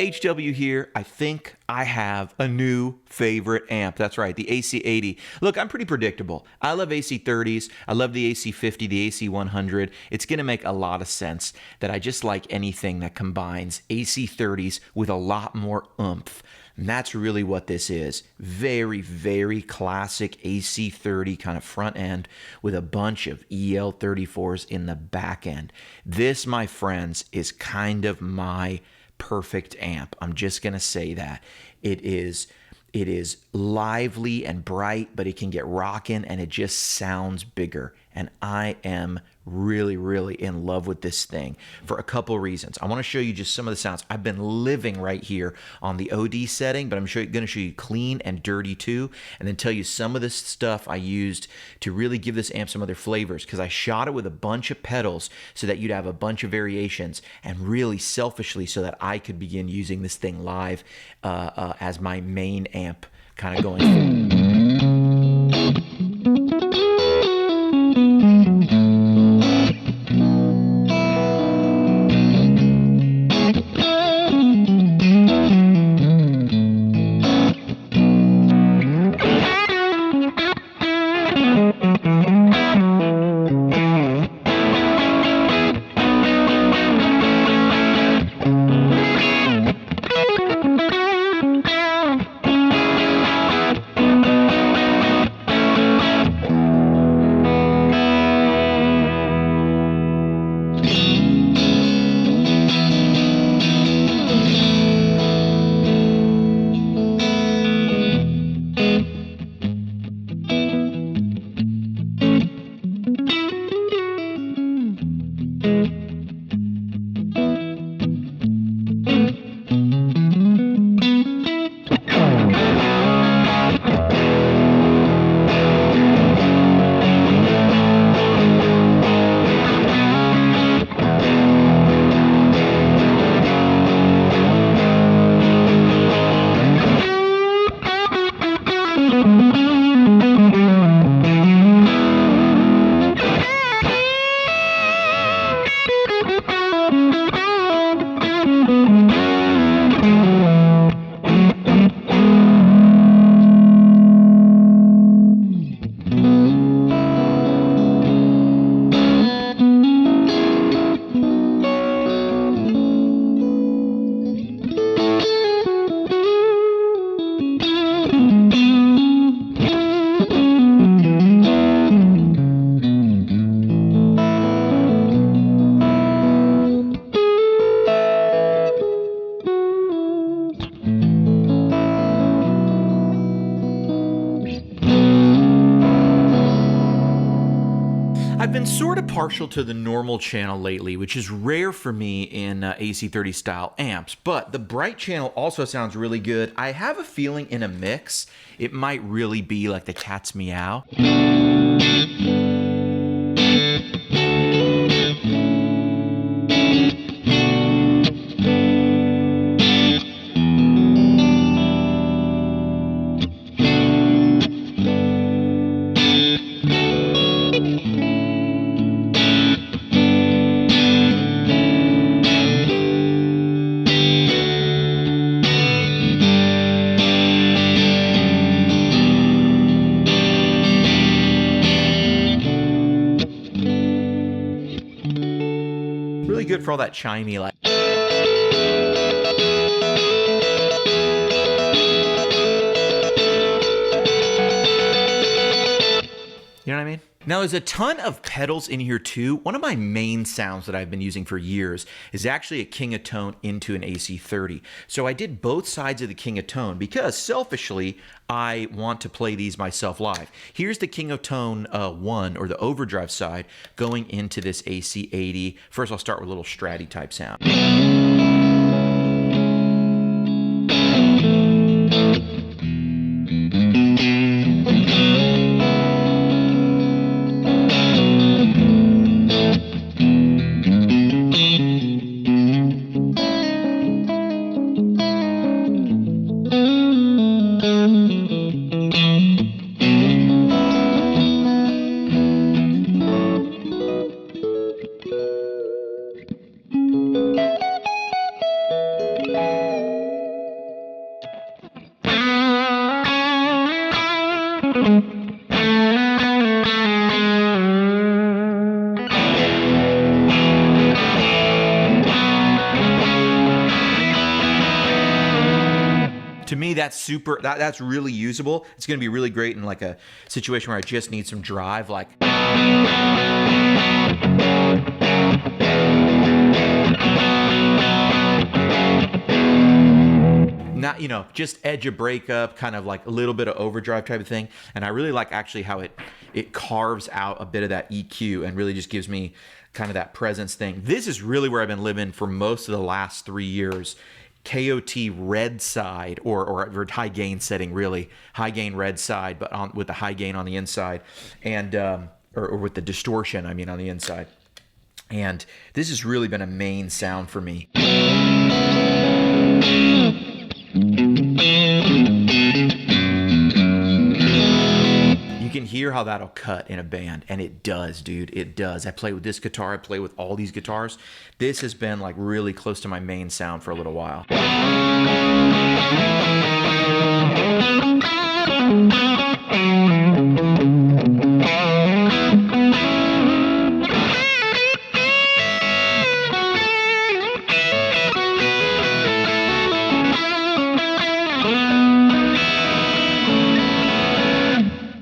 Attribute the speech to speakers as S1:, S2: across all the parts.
S1: HW here. I think I have a new favorite amp. That's right, the AC80. Look, I'm pretty predictable. I love AC30s. I love the AC50, the AC100. It's going to make a lot of sense that I just like anything that combines AC30s with a lot more oomph. And that's really what this is. Very, very classic AC30 kind of front end with a bunch of EL34s in the back end. This, my friends, is kind of my perfect amp. I'm just going to say that. It is lively and bright, but it can get rocking and it just sounds bigger. And I am really, really in love with this thing for a couple reasons. I want to show you just some of the sounds. I've been living right here on the OD setting, but I'm going to show you clean and dirty too, and then tell you some of the stuff I used to really give this amp some other flavors, because I shot it with a bunch of pedals so that you'd have a bunch of variations, and really selfishly so that I could begin using this thing live as my main amp kind of going forward. I've been sort of partial to the normal channel lately, which is rare for me in AC30 style amps, but the bright channel also sounds really good. I have a feeling in a mix, it might really be like the cat's meow. Really good for all that chimey, like. You know what I mean? Now, there's a ton of pedals in here too. One of my main sounds that I've been using for years is actually a King of Tone into an AC30. So I did both sides of the King of Tone because selfishly, I want to play these myself live. Here's the King of Tone 1, or the overdrive side, going into this AC80. First, I'll start with a little stratty type sound. that's that's really usable. It's going to be really great in like a situation where I just need some drive, like. Not, you know, just edge a breakup, kind of like a little bit of overdrive type of thing. And I really like actually how it carves out a bit of that EQ and really just gives me kind of that presence thing. This is really where I've been living for most of the last 3 years. KOT red side, or high gain setting, really high gain red side, but with the high gain on the inside, and or with the distortion, I mean, on the inside. And this has really been a main sound for me. You can hear how that'll cut in a band, and it does, dude. It does. I play with this guitar. I play with all these guitars. This has been like really close to my main sound for a little while.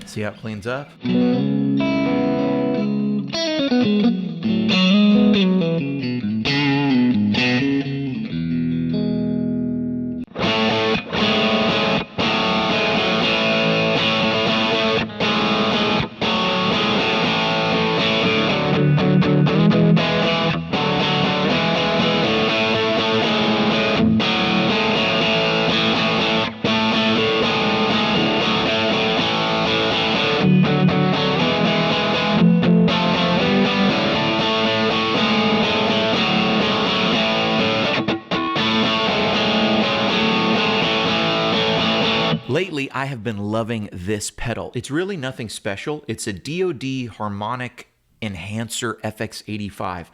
S1: See how it cleans up? Lately, I have been loving this pedal. It's really nothing special. It's a DoD Harmonic Enhancer FX85.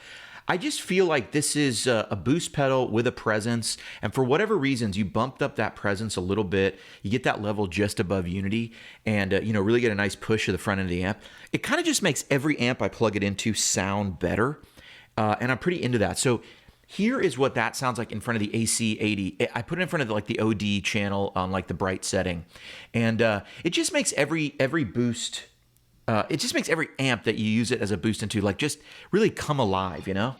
S1: I just feel like this is a boost pedal with a presence, and for whatever reasons, you bumped up that presence a little bit. You get that level just above unity, and you know, really get a nice push to the front end of the amp. It kind of just makes every amp I plug it into sound better, and I'm pretty into that. So here is what that sounds like in front of the AC80. I put it in front of like the OD channel on like the bright setting, and it just makes every boost. It just makes every amp that you use it as a boost into like just really come alive, you know?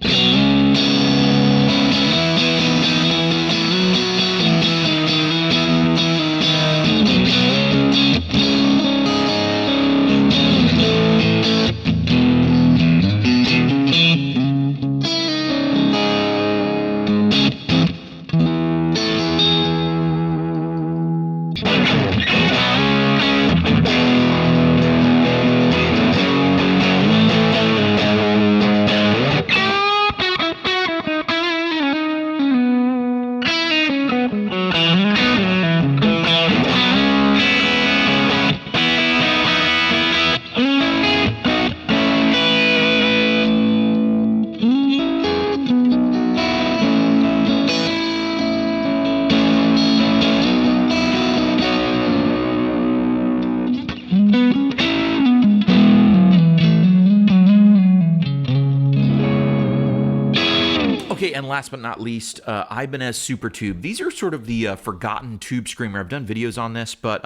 S1: Okay, and last but not least, Ibanez Super Tube. These are sort of the forgotten tube screamer. I've done videos on this, but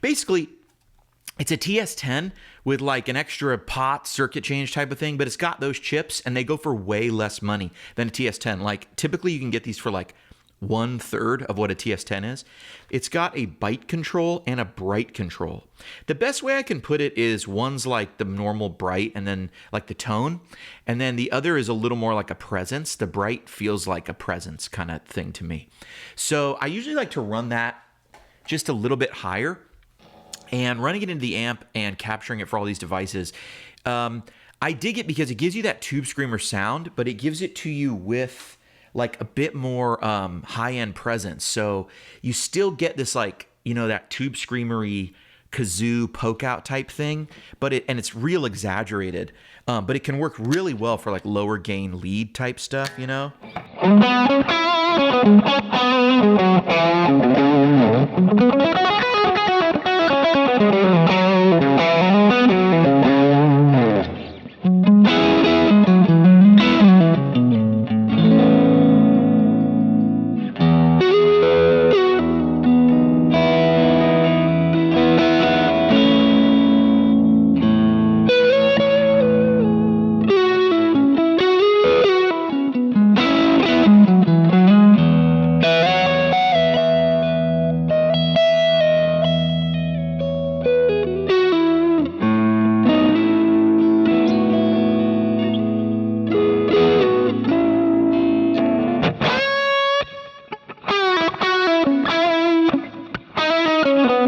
S1: basically, it's a TS10 with like an extra pot circuit change type of thing, but it's got those chips, and they go for way less money than a TS10. Like, typically, you can get these for like 1/3 of what a TS10 is. It's got a byte control and a bright control. The best way I can put it is one's like the normal bright and then like the tone, and then the other is a little more like a presence. The bright feels like a presence kind of thing to me. So I usually like to run that just a little bit higher, and running it into the amp and capturing it for all these devices. I dig it because it gives you that tube screamer sound, but it gives it to you with like a bit more high-end presence. So you still get this like, you know, that tube screamery kazoo poke out type thing, but it's real exaggerated, but it can work really well for like lower gain lead type stuff, you know?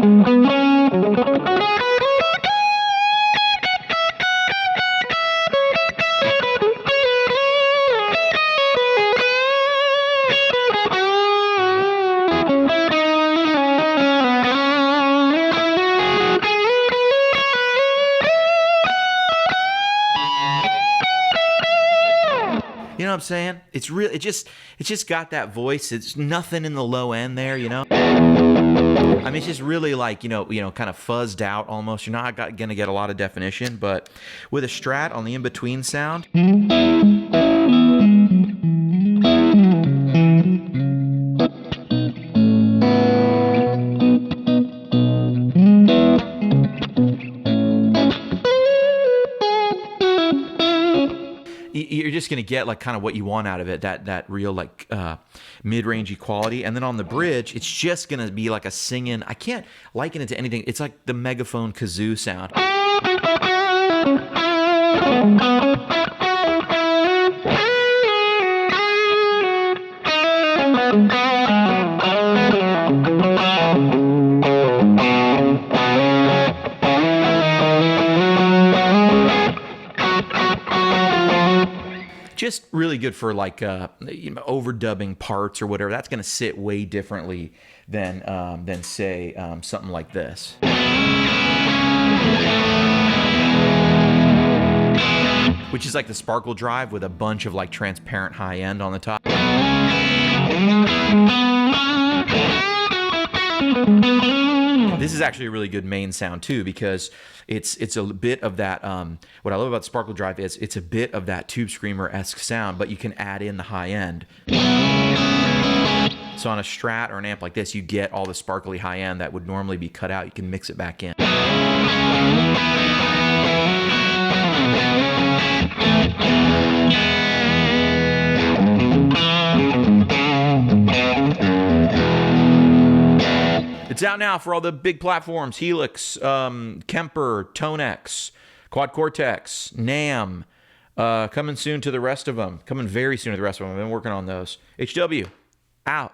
S1: You know what I'm saying? It's really, it's just got that voice. It's nothing in the low end there, you know? I mean, it's just really like, you know, kind of fuzzed out almost. You're not going to get a lot of definition, but with a Strat on the in-between sound, you're just going to get like kind of what you want out of it, that real like mid-rangey quality. And then on the bridge, it's just going to be like a singing. I can't liken it to anything. It's like the megaphone kazoo sound. Just really good for like overdubbing parts or whatever. That's going to sit way differently than say something like this, which is like the Sparkle Drive with a bunch of like transparent high end on the top. This is actually a really good main sound too, because it's a bit of that. What I love about Sparkle Drive is it's a bit of that Tube Screamer-esque sound, but you can add in the high end. So on a Strat or an amp like this, you get all the sparkly high end that would normally be cut out. You can mix it back in. It's out now for all the big platforms: Helix, Kemper, Tonex, Quad Cortex, NAM. Coming soon to the rest of them. Coming very soon to the rest of them. I've been working on those. HW, out.